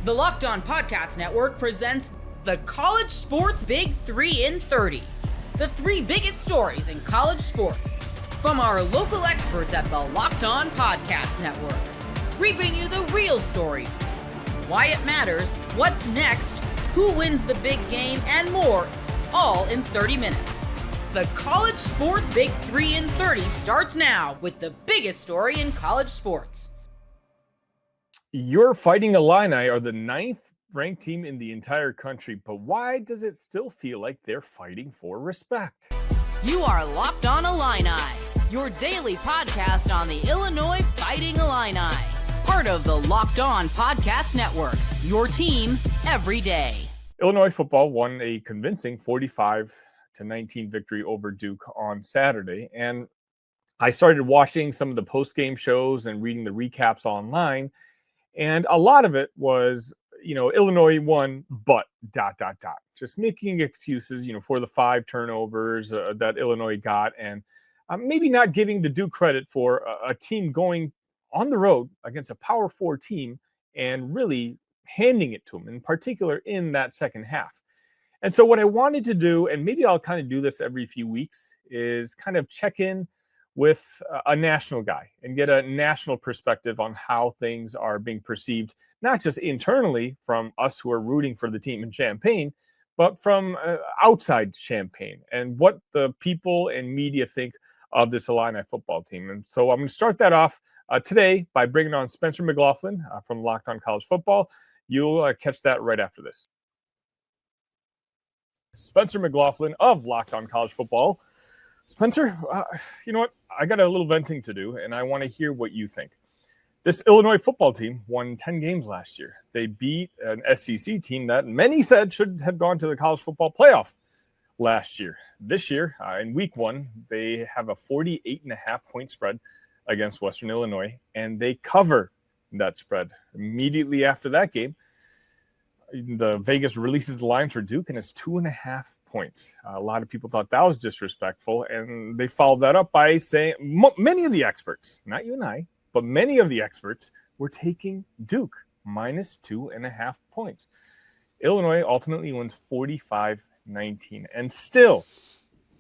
The Locked On Podcast Network presents the College Sports Big 3 in 30. The three biggest stories in college sports. From our local experts at the Locked On Podcast Network. Bringing you the real story. Why it matters, what's next, who wins the big game, and more, all in 30 minutes. The College Sports Big 3 in 30 starts now with the biggest story in college sports. Your Fighting Illini are the 9th ranked team in the entire country, but why does it still feel like they're fighting for respect? You are Locked On Illini, your daily podcast on the Illinois Fighting Illini. Part of the Locked On Podcast Network, your team every day. Illinois football won a convincing 45-19 victory over Duke on Saturday, and I started watching some of the post-game shows and reading the recaps online. And a lot of it was, Illinois won, but ... Just making excuses, for the 5 turnovers that Illinois got, and maybe not giving the Duke credit for a team going on the road against a Power 4 team and really handing it to them, in particular in that second half. And so what I wanted to do, and maybe I'll kind of do this every few weeks, is kind of check in with a national guy and get a national perspective on how things are being perceived, not just internally from us who are rooting for the team in Champaign, but from outside Champaign and what the people and media think of this Illini football team. And so I'm going to start that off today by bringing on Spencer McLaughlin from Locked On College Football. You'll catch that right after this. Spencer McLaughlin of Locked On College Football. Spencer, you know what? I got a little venting to do, and I want to hear what you think. This Illinois football team won 10 games last year. They beat an SEC team that many said should have gone to the college football playoff last year. This year, in week 1, they have a 48.5-point spread against Western Illinois, and they cover that spread. Immediately after that game, the Vegas releases the line for Duke, and it's 2.5 points. A lot of people thought that was disrespectful, and they followed that up by saying many of the experts, not you and I, but many of the experts were taking Duke minus 2.5 points. Illinois ultimately wins 45-19, and still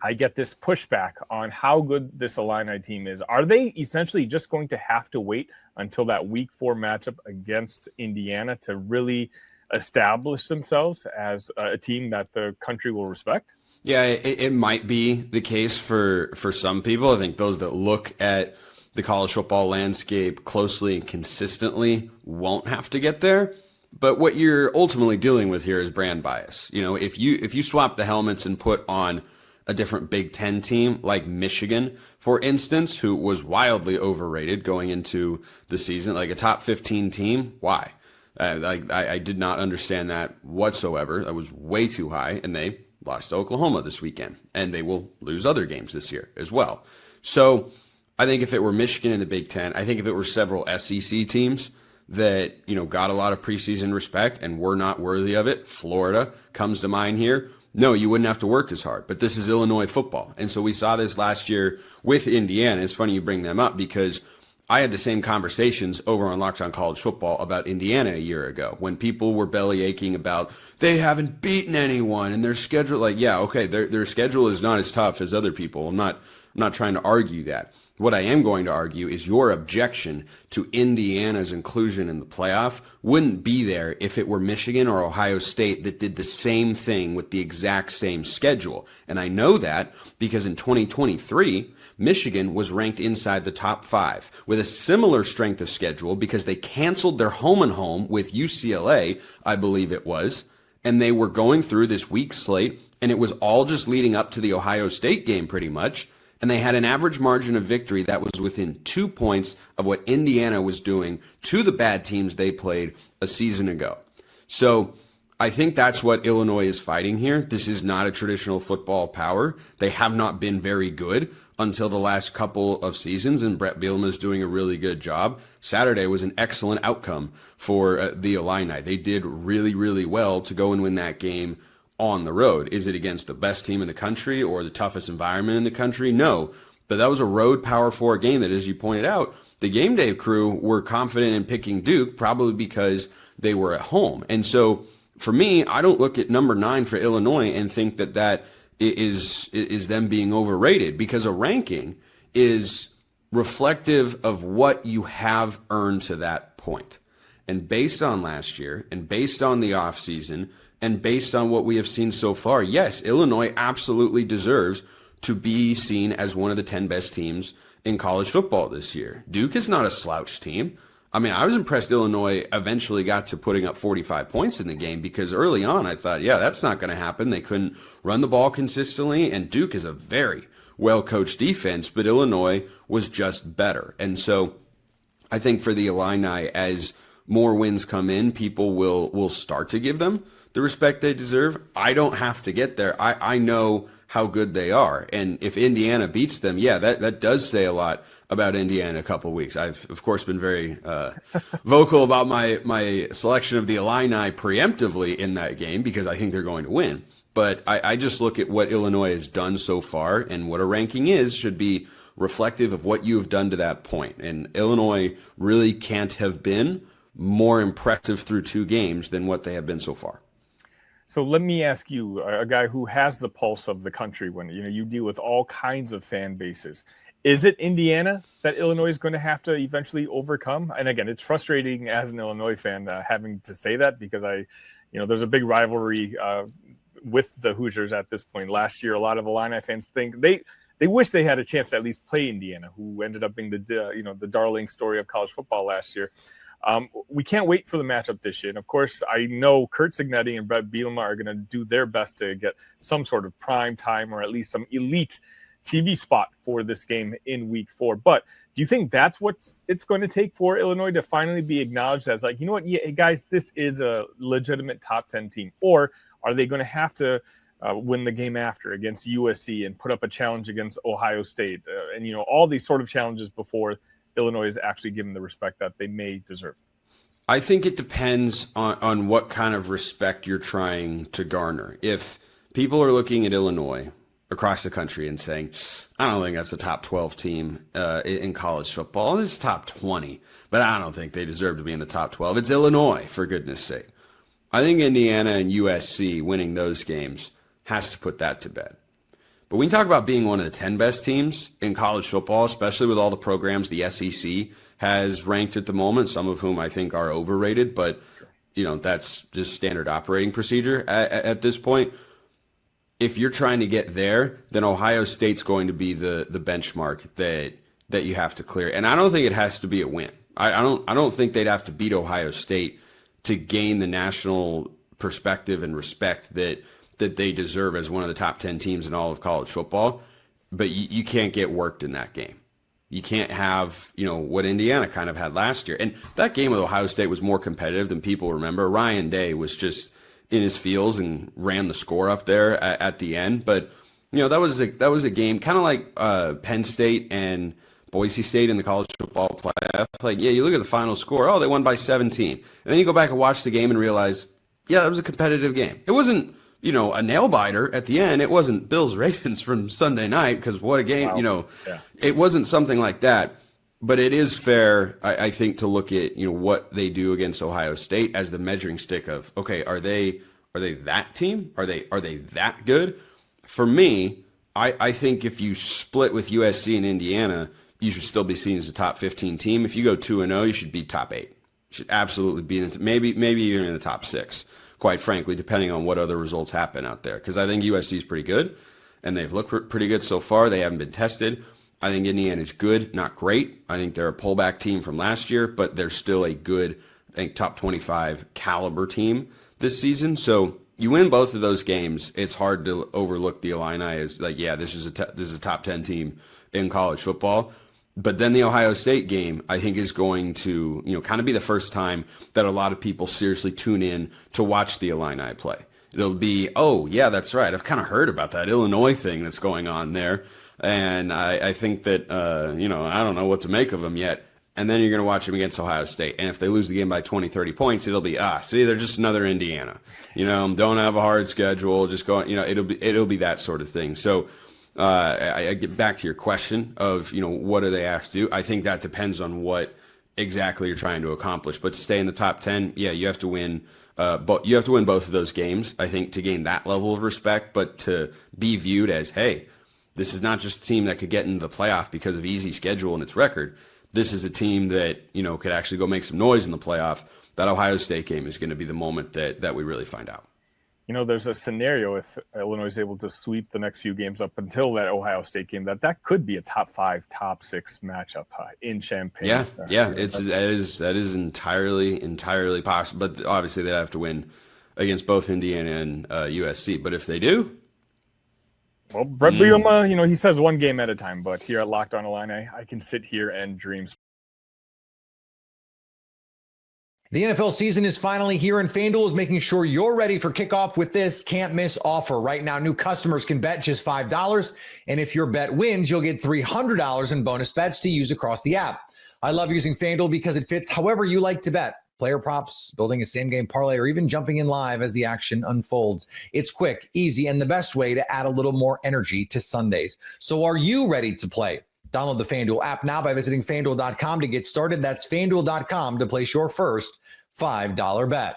I get this pushback on how good this Illini team is. Are they essentially just going to have to wait until that week 4 matchup against Indiana to really establish themselves as a team that the country will respect? Yeah, it might be the case for some people. I think those that look at the college football landscape closely and consistently won't have to get there. But what you're ultimately dealing with here is brand bias. If you swap the helmets and put on a different Big Ten team like Michigan, for instance, who was wildly overrated going into the season, like a top 15 team, why? I did not understand that whatsoever. That was way too high, and they lost to Oklahoma this weekend, and they will lose other games this year as well. So I think if it were Michigan in the Big Ten, I think if it were several SEC teams that got a lot of preseason respect and were not worthy of it, Florida comes to mind here. No, you wouldn't have to work as hard. But this is Illinois football, and so we saw this last year with Indiana. It's funny you bring them up because I had the same conversations over on Locked On College Football about Indiana a year ago when people were belly aching about they haven't beaten anyone and their schedule. Like, yeah, okay, their schedule is not as tough as other people. I'm not trying to argue that. What I am going to argue is your objection to Indiana's inclusion in the playoff wouldn't be there if it were Michigan or Ohio State that did the same thing with the exact same schedule. And I know that because in 2023, Michigan was ranked inside the top 5 with a similar strength of schedule because they canceled their home and home with UCLA, I believe it was, and they were going through this weak slate, and it was all just leading up to the Ohio State game pretty much. And they had an average margin of victory that was within 2 points of what Indiana was doing to the bad teams they played a season ago. So I think that's what Illinois is fighting here. This is not a traditional football power. They have not been very good until the last couple of seasons, and Brett Bielema is doing a really good job. Saturday was an excellent outcome for the Illini. They did really, really well to go and win that game on the road. Is it against the best team in the country or the toughest environment in the country? No. But that was a road Power 4 game that, as you pointed out, the game day crew were confident in picking Duke, probably because they were at home. And so for me, I don't look at number 9 for Illinois and think that is them being overrated, because a ranking is reflective of what you have earned to that point. And based on last year, and based on the offseason, and based on what we have seen so far, yes, Illinois absolutely deserves to be seen as one of the 10 best teams in college football this year. Duke is not a slouch team. I mean, I was impressed Illinois eventually got to putting up 45 points in the game, because early on I thought, yeah, that's not going to happen. They couldn't run the ball consistently, and Duke is a very well-coached defense, but Illinois was just better. And so I think for the Illini, as more wins come in, people will start to give them the respect they deserve. I don't have to get there. I know how good they are. And if Indiana beats them, yeah, that does say a lot about Indiana in a couple of weeks. I've, of course, been very vocal about my selection of the Illini preemptively in that game, because I think they're going to win. But I just look at what Illinois has done so far, and what a ranking is should be reflective of what you have done to that point. And Illinois really can't have been more impressive through 2 games than what they have been so far. So let me ask you, a guy who has the pulse of the country, when you deal with all kinds of fan bases, is it Indiana that Illinois is going to have to eventually overcome? And again, it's frustrating as an Illinois fan having to say that, because there's a big rivalry with the Hoosiers at this point. Last year, a lot of Illini fans think they wish they had a chance to at least play Indiana, who ended up being the darling story of college football last year. We can't wait for the matchup this year. And of course, I know Kurt Cignetti and Brett Bielema are going to do their best to get some sort of prime time, or at least some elite TV spot for this game in week 4. But do you think that's what it's going to take for Illinois to finally be acknowledged as, like, you know what, yeah, guys, this is a legitimate top 10 team? Or are they going to have to win the game after against USC and put up a challenge against Ohio State and all these sort of challenges before Illinois is actually given the respect that they may deserve? I think it depends on what kind of respect you're trying to garner. If people are looking at Illinois across the country and saying, I don't think that's a top 12 team in college football, it's top 20, but I don't think they deserve to be in the top 12. It's Illinois, for goodness sake. I think Indiana and USC winning those games has to put that to bed. But when you talk about being one of the 10 best teams in college football, especially with all the programs the SEC has ranked at the moment, some of whom I think are overrated, but that's just standard operating procedure at this point. If you're trying to get there, then Ohio State's going to be the benchmark that you have to clear. And I don't think it has to be a win. I don't think they'd have to beat Ohio State to gain the national perspective and respect that they deserve as one of the top 10 teams in all of college football. But you can't get worked in that game. You can't have, what Indiana kind of had last year. And that game with Ohio State was more competitive than people remember. Ryan Day was just in his feels and ran the score up there at the end. But, that was a game kind of like Penn State and Boise State in the college football playoff. Like, yeah, you look at the final score, oh, they won by 17. And then you go back and watch the game and realize, yeah, that was a competitive game. It wasn't, a nail biter at the end. It wasn't Bills Ravens from Sunday night, because what a game, wow. Yeah. It wasn't something like that. But it is fair, I think, to look at, what they do against Ohio State as the measuring stick of, okay, are they that team? Are they that good? For me, I think if you split with USC and Indiana, you should still be seen as a top 15 team. If you go 2-0, you should be top 8. You should absolutely be maybe even in the top 6, quite frankly, depending on what other results happen out there. Because I think USC is pretty good, and they've looked pretty good so far. They haven't been tested. I think Indiana's good, not great. I think they're a pullback team from last year, but they're still a good, I think, top 25 caliber team this season. So you win both of those games, it's hard to overlook the Illini as like, yeah, this is a top 10 team in college football. But then the Ohio State game, I think, is going to, kind of be the first time that a lot of people seriously tune in to watch the Illini play. It'll be, oh, yeah, that's right. I've kind of heard about that Illinois thing that's going on there. And I think that, I don't know what to make of them yet. And then you're going to watch them against Ohio State. And if they lose the game by 20, 30 points, it'll be, see, they're just another Indiana. Don't have a hard schedule. Just go, it'll be that sort of thing. So I get back to your question of, what do they have to do? I think that depends on what exactly you're trying to accomplish. But to stay in the top 10, yeah, you have to win. But you have to win both of those games, I think, to gain that level of respect. But to be viewed as, hey, this is not just a team that could get into the playoff because of easy schedule and its record. This is a team that, could actually go make some noise in the playoff. That Ohio State game is going to be the moment that we really find out. There's a scenario if Illinois is able to sweep the next few games up until that Ohio State game that could be a top 5, top 6 matchup in Champaign. Yeah, that is entirely possible. But obviously, they'd have to win against both Indiana and USC. But if they do, well, Brett Bielema, he says one game at a time. But here at Locked On Illini, I can sit here and dream. The NFL season is finally here, and FanDuel is making sure you're ready for kickoff with this can't-miss offer. Right now, new customers can bet just $5, and if your bet wins, you'll get $300 in bonus bets to use across the app. I love using FanDuel because it fits however you like to bet. Player props, building a same-game parlay, or even jumping in live as the action unfolds. It's quick, easy, and the best way to add a little more energy to Sundays. So are you ready to play? Download the FanDuel app now by visiting FanDuel.com to get started. That's FanDuel.com to place your first $5 bet.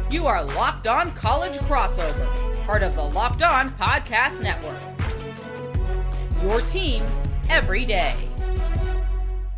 You are Locked On College Crossover, part of the Locked On Podcast Network. Your team every day.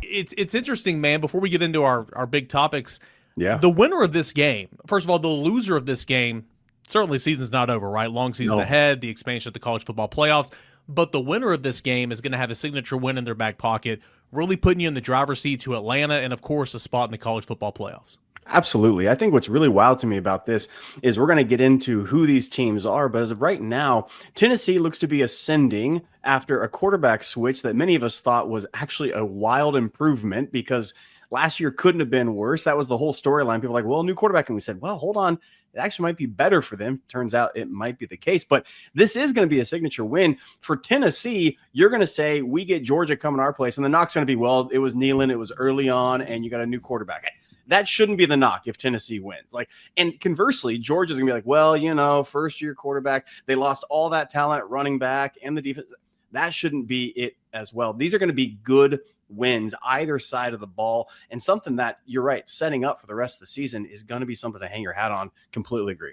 It's interesting, man. Before we get into our big topics, yeah, the winner of this game, first of all, the loser of this game, certainly season's not over, right? Long season ahead, the expansion of the college football playoffs. But the winner of this game is going to have a signature win in their back pocket, really putting you in the driver's seat to Atlanta and, of course, a spot in the college football playoffs. Absolutely. I think what's really wild to me about this is we're going to get into who these teams are. But as of right now, Tennessee looks to be ascending after a quarterback switch that many of us thought was actually a wild improvement because last year couldn't have been worse. That was the whole storyline. People were like, well, new quarterback. And we said, well, hold on. It actually might be better for them. Turns out it might be the case. But this is going to be a signature win. For Tennessee, you're going to say, we get Georgia coming our place. And the knock's going to be, well, it was Neyland, it was early on, and you got a new quarterback. That shouldn't be the knock if Tennessee wins. And conversely, Georgia's going to be like, well, first-year quarterback. They lost all that talent at running back and the defense. That shouldn't be it as well. These are going to be good wins either side of the ball, and something that you're right, setting up for the rest of the season is going to be something to hang your hat on. Completely agree.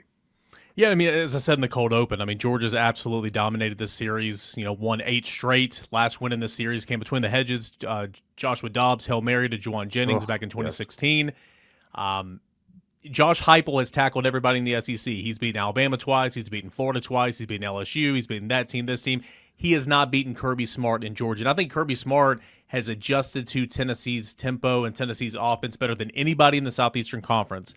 Yeah, I mean, as I said in the cold open, I mean, Georgia's absolutely dominated this series, won 8 straight. Last win in this series came between the hedges. Joshua Dobbs, Hail Mary to Juwan Jennings back in 2016. Yes. Josh Heupel has tackled everybody in the SEC. He's beaten Alabama twice. He's beaten Florida twice. He's beaten LSU. He's beaten that team, this team. He has not beaten Kirby Smart in Georgia. And I think Kirby Smart has adjusted to Tennessee's tempo and Tennessee's offense better than anybody in the Southeastern Conference.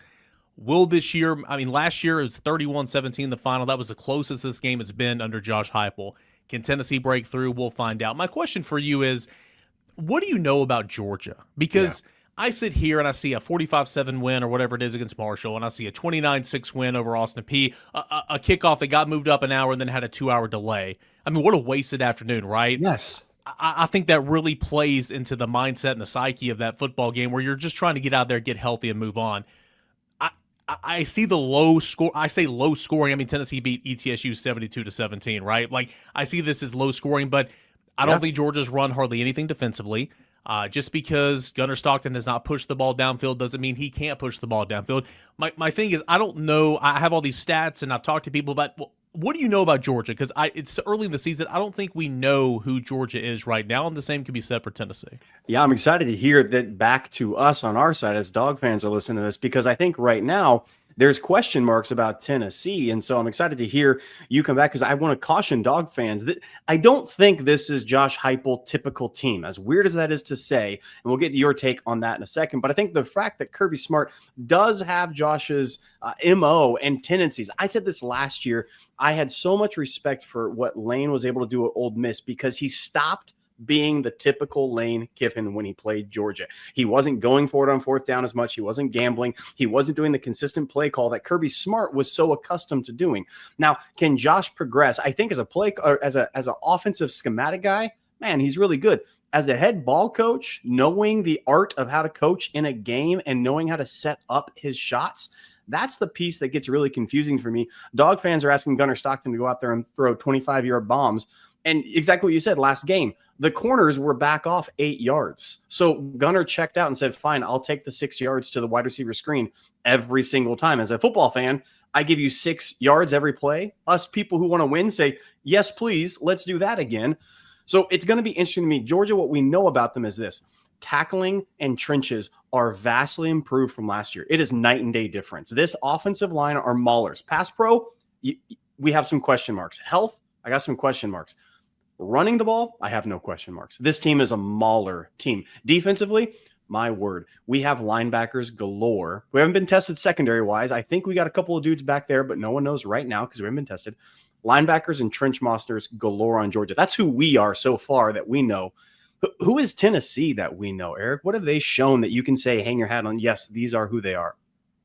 Will this year, I mean, last year it was 31-17 the final. That was the closest this game has been under Josh Heupel. Can Tennessee break through? We'll find out. My question for you is, what do you know about Georgia? Because I sit here and I see a 45-7 win or whatever it is against Marshall, and I see a 29-6 win over Austin Peay, a kickoff that got moved up an hour and then had a 2-hour delay. I mean, what a wasted afternoon, right? Yes. I think that really plays into the mindset and the psyche of that football game where you're just trying to get out there, get healthy, and move on. I see the low score. I say low scoring. I mean, Tennessee beat ETSU 72-17, right? I see this as low scoring, but I don't think Georgia's run hardly anything defensively. Just because Gunnar Stockton has not pushed the ball downfield doesn't mean he can't push the ball downfield. My thing is, I don't know. I have all these stats, and I've talked to people about what do you know about Georgia? Because it's early in the season. I don't think we know who Georgia is right now, and the same can be said for Tennessee. Yeah, I'm excited to hear that back to us on our side as Dog fans are listening to this, because I think right now there's question marks about Tennessee. And so I'm excited to hear you come back because I want to caution Dog fans that I don't think this is Josh Heupel typical team, as weird as that is to say. And we'll get your take on that in a second. But I think the fact that Kirby Smart does have Josh's MO and tendencies. I said this last year. I had so much respect for what Lane was able to do at Ole Miss because he stopped being the typical Lane Kiffin when he played Georgia. He wasn't going for it on fourth down as much. He wasn't gambling. He wasn't doing the consistent play call that Kirby Smart was so accustomed to doing. Now, can Josh progress? I think as a play or as an offensive schematic guy, man, he's really good. As a head ball coach, knowing the art of how to coach in a game and knowing how to set up his shots, that's the piece that gets really confusing for me. Dog fans are asking Gunnar Stockton to go out there and throw 25-yard bombs. And exactly what you said last game, the corners were back off 8 yards. So Gunner checked out and said, fine, I'll take the 6 yards to the wide receiver screen every single time. As a football fan, I give you 6 yards every play. Us people who want to win say, yes, please, let's do that again. So it's going to be interesting to me. Georgia, what we know about them is this. Tackling and trenches are vastly improved from last year. It is night and day difference. This offensive line are maulers. Pass pro, we have some question marks. Health, I got some question marks. Running the ball, I have no question marks. This team is a mauler team. Defensively, my word, we have linebackers galore. We haven't been tested secondary-wise. I think we got a couple of dudes back there, but no one knows right now because we haven't been tested. Linebackers and trench monsters galore on Georgia. That's who we are so far that we know. Who is Tennessee that we know, Eric? What have they shown that you can say, hang your hat on, yes, these are who they are?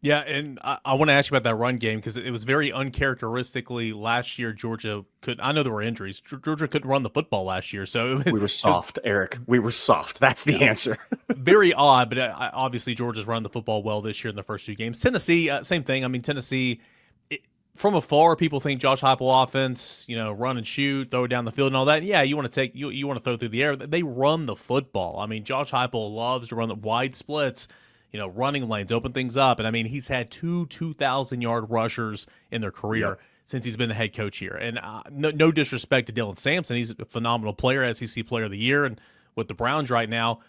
Yeah, and I want to ask you about that run game because it was very uncharacteristically last year. Georgia I know there were injuries. Georgia couldn't run the football last year. So we were soft, Eric. We were soft. That's the answer. Very odd, but obviously Georgia's run the football well this year in the first 2 games. Tennessee, same thing. I mean, Tennessee, from afar, people think Josh Heupel offense, run and shoot, throw it down the field and all that. And yeah, you want to throw through the air. They run the football. I mean, Josh Heupel loves to run the wide splits, running lanes, open things up. And I mean, he's had 2,000-yard rushers in their career since he's been the head coach here. And no disrespect to Dylan Sampson. He's a phenomenal player, SEC Player of the Year. And with the Browns right now,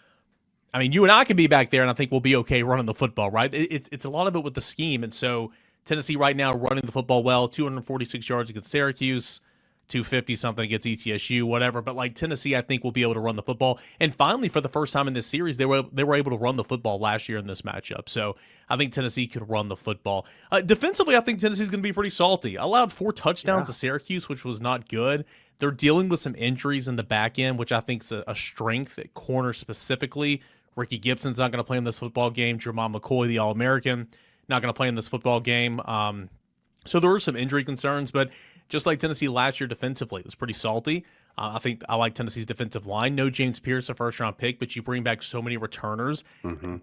I mean, you and I can be back there, and I think we'll be okay running the football, right? It's a lot of it with the scheme. And so Tennessee right now running the football well, 246 yards against Syracuse, 250-something against ETSU, whatever. But like Tennessee, I think will be able to run the football. And finally, for the first time in this series, they were able to run the football last year in this matchup. So I think Tennessee could run the football. Defensively, I think Tennessee's going to be pretty salty. Allowed 4 touchdowns to Syracuse, which was not good. They're dealing with some injuries in the back end, which I think is a strength at corner specifically. Ricky Gibson's not going to play in this football game. Jermon McCoy, the All-American, not going to play in this football game. So there were some injury concerns, but just like Tennessee last year defensively, it was pretty salty. I think I like Tennessee's defensive line. No James Pierce, a first-round pick, but you bring back so many returners,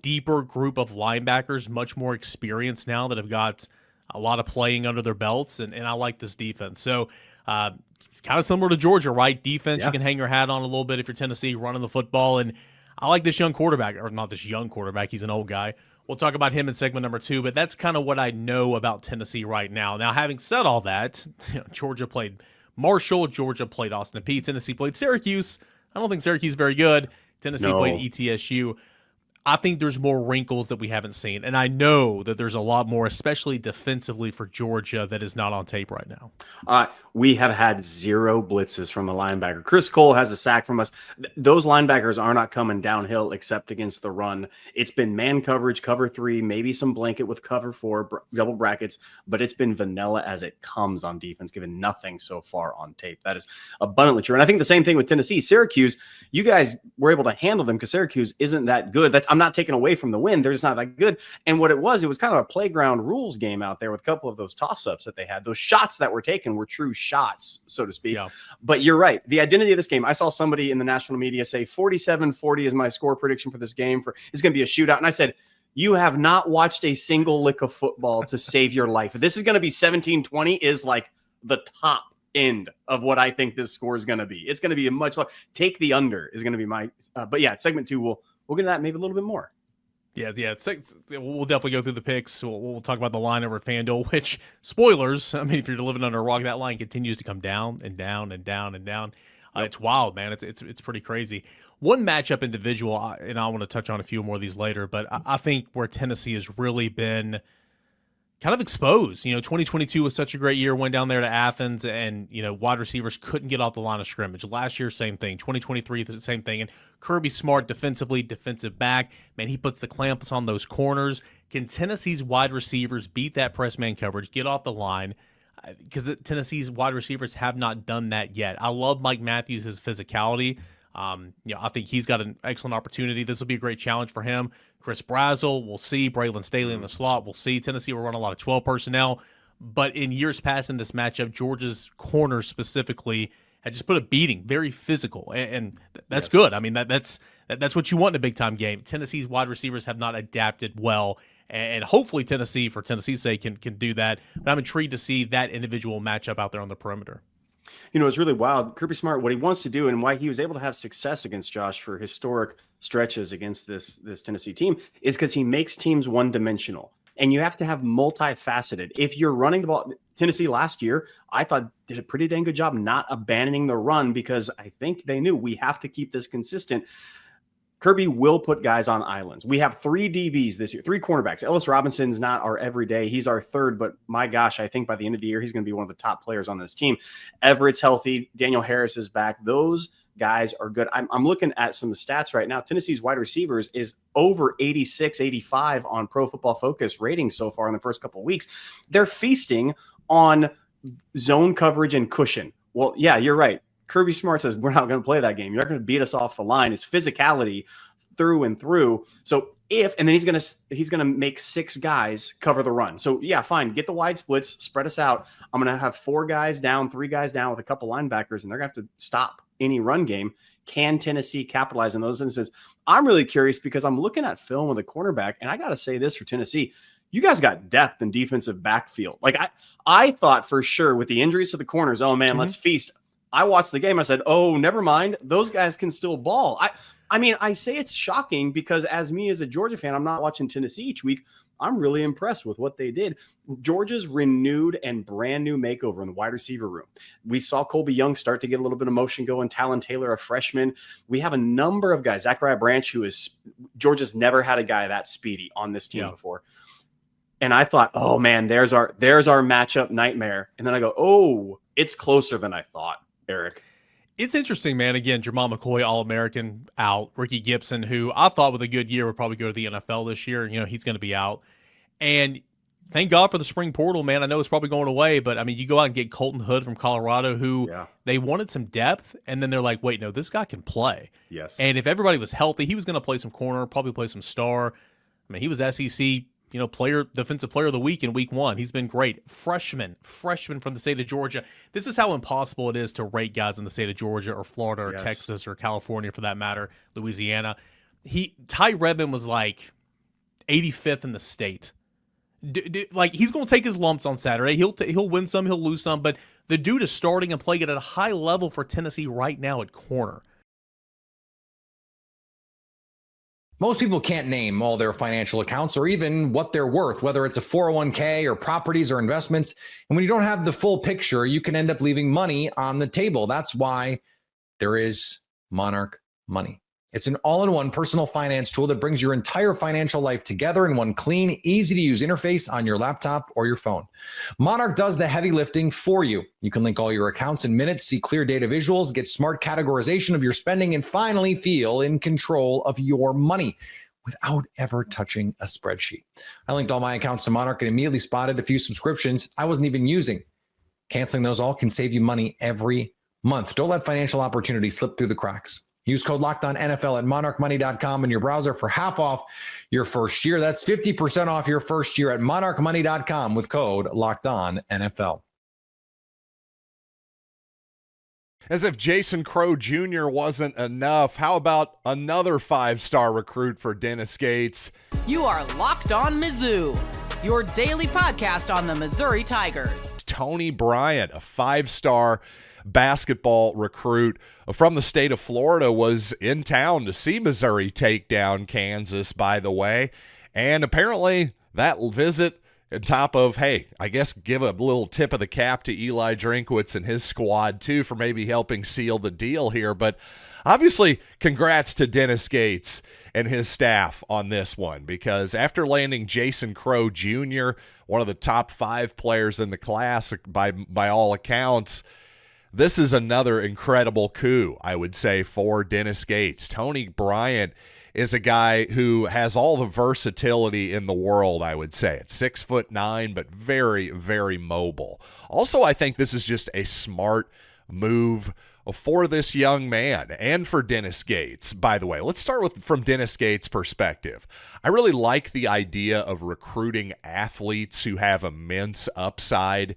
deeper group of linebackers, much more experience now that have got a lot of playing under their belts, and I like this defense. So it's kind of similar to Georgia, right? Defense, you can hang your hat on a little bit if you're Tennessee running the football, and I like this young quarterback, or not this young quarterback, he's an old guy. We'll talk about him in segment number 2, but that's kind of what I know about Tennessee right now. Now, having said all that, Georgia played Marshall, Georgia played Austin Peay, Tennessee played Syracuse. I don't think Syracuse is very good. Tennessee played ETSU. I think there's more wrinkles that we haven't seen, and I know that there's a lot more, especially defensively for Georgia, that is not on tape right now. We have had 0 blitzes from the linebacker. Chris Cole has a sack from us. Those linebackers are not coming downhill except against the run. It's been man coverage, cover 3, maybe some blanket with cover 4, double brackets, but it's been vanilla as it comes on defense, given nothing so far on tape. That is abundantly true. And I think the same thing with Tennessee. Syracuse, you guys were able to handle them because Syracuse isn't that good. I'm not taking away from the win. They're just not that good. And what it was kind of a playground rules game out there with a couple of those toss-ups that they had. Those shots that were taken were true shots, so to speak. Yeah. But you're right. The identity of this game, I saw somebody in the national media say 47-40 is my score prediction for this game. It's going to be a shootout. And I said, you have not watched a single lick of football to save your life. This is going to be 17-20 is like the top end of what I think this score is going to be. It's going to be a much take the under is going to be my but yeah, segment 2 we'll get to that maybe a little bit more. Yeah. We'll definitely go through the picks. We'll talk about the line over at FanDuel, which, spoilers, I mean, if you're living under a rock, that line continues to come down and down and down and down. It's wild, man. It's pretty crazy. One matchup individual, and I want to touch on a few more of these later, but I think where Tennessee has really been kind of exposed. 2022 was such a great year. Went down there to Athens, and wide receivers couldn't get off the line of scrimmage. Last year, same thing. 2023, the same thing. And Kirby Smart, defensively, defensive back, man, he puts the clamps on those corners. Can Tennessee's wide receivers beat that press man coverage, get off the line? Because Tennessee's wide receivers have not done that yet. I love Mike Matthews' physicality. I think he's got an excellent opportunity. This will be a great challenge for him. Chris Brazzell, we'll see. Braylon Staley in the slot, we'll see. Tennessee will run a lot of 12 personnel. But in years past in this matchup, Georgia's corners specifically had just put a beating, very physical, and that's good. I mean, that's what you want in a big-time game. Tennessee's wide receivers have not adapted well, and hopefully Tennessee, for Tennessee's sake, can do that. But I'm intrigued to see that individual matchup out there on the perimeter. It's really wild. Kirby Smart, what he wants to do and why he was able to have success against Josh for historic stretches against this Tennessee team is because he makes teams one-dimensional. And you have to have multifaceted. If you're running the ball, Tennessee last year, I thought did a pretty dang good job not abandoning the run because I think they knew we have to keep this consistent. Kirby will put guys on islands. We have 3 DBs this year, 3 cornerbacks. Ellis Robinson's not our everyday. He's our third, but my gosh, I think by the end of the year, he's going to be one of the top players on this team. Everett's healthy. Daniel Harris is back. Those guys are good. I'm looking at some stats right now. Tennessee's wide receivers is over 86, 85 on Pro Football Focus ratings so far in the first couple of weeks. They're feasting on zone coverage and cushion. Well, yeah, you're right. Kirby Smart says, we're not going to play that game. You're not going to beat us off the line. It's physicality through and through. So and then he's going to make 6 guys cover the run. So yeah, fine. Get the wide splits, spread us out. I'm going to have 4 guys down, 3 guys down with a couple linebackers, and they're going to have to stop any run game. Can Tennessee capitalize on those instances? I'm really curious because I'm looking at film of the cornerback, and I got to say this for Tennessee. You guys got depth in defensive backfield. Like I thought for sure with the injuries to the corners, oh man, let's feast. I watched the game. I said, oh, never mind. Those guys can still ball. I mean, I say it's shocking because as a Georgia fan, I'm not watching Tennessee each week. I'm really impressed with what they did. Georgia's renewed and brand new makeover in the wide receiver room. We saw Colby Young start to get a little bit of motion going. Talon Taylor, a freshman. We have a number of guys. Zachariah Branch, Georgia's never had a guy that speedy on this team before. And I thought, oh man, there's our matchup nightmare. And then I go, oh, it's closer than I thought, Eric. It's interesting, man. Again, Jamal McCoy, All-American, out. Ricky Gibson, who I thought with a good year would probably go to the NFL this year. He's going to be out. And thank God for the spring portal, man. I know it's probably going away, but, I mean, you go out and get Colton Hood from Colorado, who they wanted some depth, and then they're like, wait, no, this guy can play. Yes. And if everybody was healthy, he was going to play some corner, probably play some star. I mean, he was SEC defensive player of the week in week 1. He's been great. Freshman from the state of Georgia. This is how impossible it is to rate guys in the state of Georgia or Florida or Texas or California for that matter, Louisiana. Ty Redmond was like 85th in the state. Like he's going to take his lumps on Saturday. He'll win some, he'll lose some, but the dude is starting and playing at a high level for Tennessee right now at corner. Most people can't name all their financial accounts or even what they're worth, whether it's a 401k or properties or investments. And when you don't have the full picture, you can end up leaving money on the table. That's why there is Monarch Money. It's an all-in-one personal finance tool that brings your entire financial life together in one clean, easy-to-use interface on your laptop or your phone. Monarch does the heavy lifting for you. You can link all your accounts in minutes, see clear data visuals, get smart categorization of your spending, and finally feel in control of your money without ever touching a spreadsheet. I linked all my accounts to Monarch and immediately spotted a few subscriptions I wasn't even using. Canceling those all can save you money every month. Don't let financial opportunities slip through the cracks. Use code LOCKEDONNFL at monarchmoney.com in your browser for half off your first year. That's 50% off your first year at monarchmoney.com with code LOCKEDONNFL. As if Jason Crow Jr. wasn't enough, how about another 5-star recruit for Dennis Gates? You are Locked On Mizzou, your daily podcast on the Missouri Tigers. Tony Bryant, a 5-star basketball recruit from the state of Florida, was in town to see Missouri take down Kansas, by the way. And apparently that visit, on top of, hey, I guess give a little tip of the cap to Eli Drinkwitz and his squad, too, for maybe helping seal the deal here. But obviously, congrats to Dennis Gates and his staff on this one, because after landing Jason Crow Jr., one of the top 5 players in the class by all accounts, this is another incredible coup, I would say, for Dennis Gates. Tony Bryant is a guy who has all the versatility in the world, I would say. At 6'9", but very, very mobile. Also, I think this is just a smart move for this young man and for Dennis Gates. By the way, let's start from Dennis Gates' perspective. I really like the idea of recruiting athletes who have immense upside,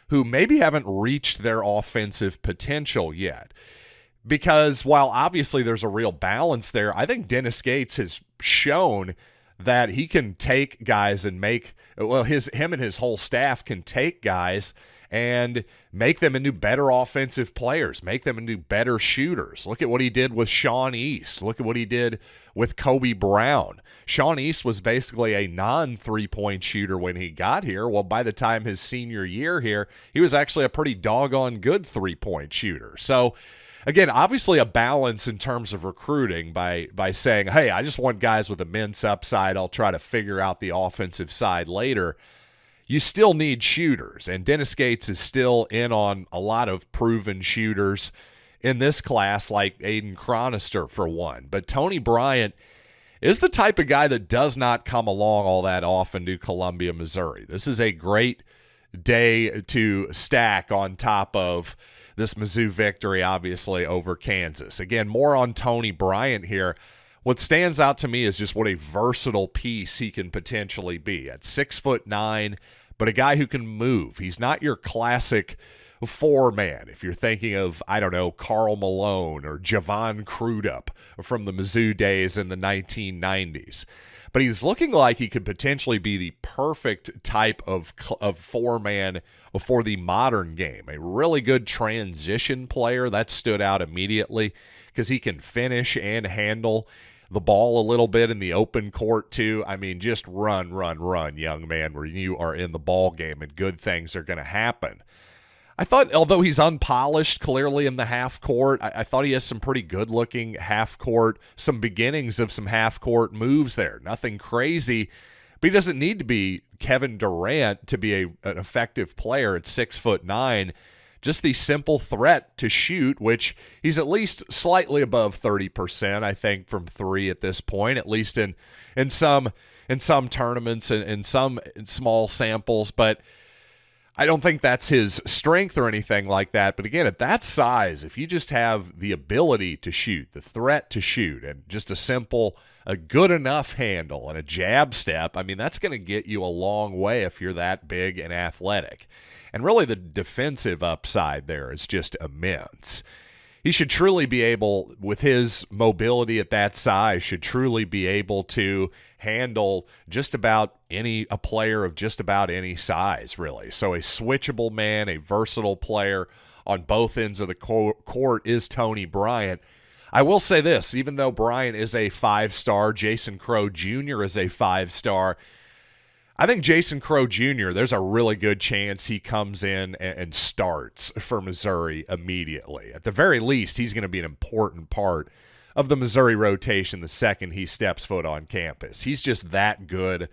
who maybe haven't reached their offensive potential yet. Because while obviously there's a real balance there, I think Dennis Gates has shown that he can take guys and him and his whole staff can take guys and make them into better offensive players, make them into better shooters. Look at what he did with Sean East. Look at what he did with Kobe Brown. Sean East was basically a non-3-point shooter when he got here. Well, by the time his senior year here, he was actually a pretty doggone good 3-point shooter. So, again, obviously a balance in terms of recruiting by saying, hey, I just want guys with immense upside. I'll try to figure out the offensive side later. You still need shooters, and Dennis Gates is still in on a lot of proven shooters in this class, like Aiden Chronister for one. But Tony Bryant is the type of guy that does not come along all that often to Columbia, Missouri. This is a great day to stack on top of this Mizzou victory, obviously, over Kansas. Again, more on Tony Bryant here. What stands out to me is just what a versatile piece he can potentially be. At 6'9", but a guy who can move. He's not your classic four-man. If you're thinking of, I don't know, Karl Malone or Javon Crudup from the Mizzou days in the 1990s. But he's looking like he could potentially be the perfect type of four-man for the modern game. A really good transition player. That stood out immediately because he can finish and handle the ball a little bit in the open court too. I mean, just run, young man, where you are in the ball game and good things are going to happen. I thought, although he's unpolished clearly in the half court, I thought he has some pretty good-looking half court, some beginnings of some half court moves there. Nothing crazy, but he doesn't need to be Kevin Durant to be an effective player at 6'9". Just the simple threat to shoot, which he's at least slightly above 30%, I think, from three at this point, at least in some tournaments and in some small samples. But I don't think that's his strength or anything like that. But again, at that size, if you just have the ability to shoot, the threat to shoot, and just a good enough handle and a jab step, I mean, that's going to get you a long way if you're that big and athletic. And really the defensive upside there is just immense. He should truly be able, with his mobility at that size, should truly be able to handle just about a player of just about any size, really. So a switchable man, a versatile player on both ends of the court is Tony Bryant. I will say this, even though Bryant is a 5-star, Jason Crow Jr. is a 5-star, I think Jason Crow Jr., there's a really good chance he comes in and starts for Missouri immediately. At the very least, he's going to be an important part of the Missouri rotation the second he steps foot on campus. He's just that good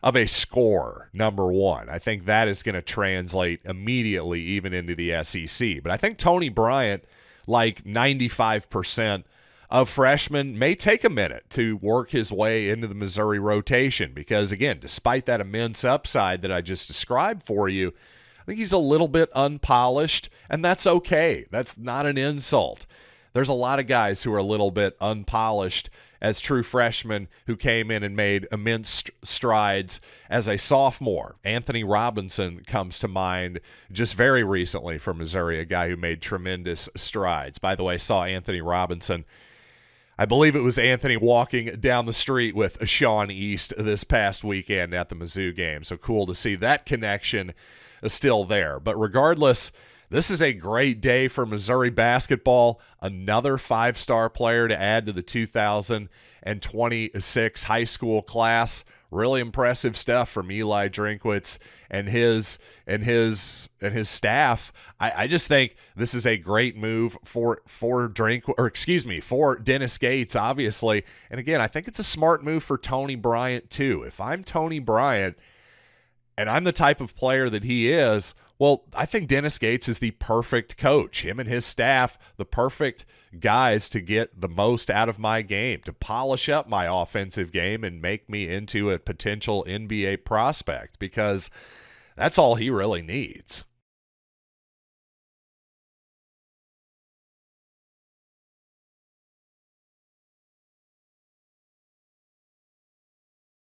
of a scorer, number one. I think that is going to translate immediately even into the SEC. But I think Tony Bryant, like 95% of freshmen, may take a minute to work his way into the Missouri rotation because, again, despite that immense upside that I just described for you, I think he's a little bit unpolished, and that's okay. That's not an insult. There's a lot of guys who are a little bit unpolished as true freshmen who came in and made immense strides as a sophomore. Anthony Robinson comes to mind just very recently for Missouri, a guy who made tremendous strides. By the way, I saw Anthony Robinson, I believe it was Anthony walking down the street with Sean East this past weekend at the Mizzou game. So cool to see that connection is still there. But regardless, this is a great day for Missouri basketball. Another 5-star player to add to the 2026 high school class. Really impressive stuff from Eli Drinkwitz and his staff. I just think this is a great move for Dennis Gates, obviously. And again, I think it's a smart move for Tony Bryant too. If I'm Tony Bryant and I'm the type of player that he is, well, I think Dennis Gates is the perfect coach. Him and his staff, the perfect guys to get the most out of my game, to polish up my offensive game and make me into a potential NBA prospect, because that's all he really needs.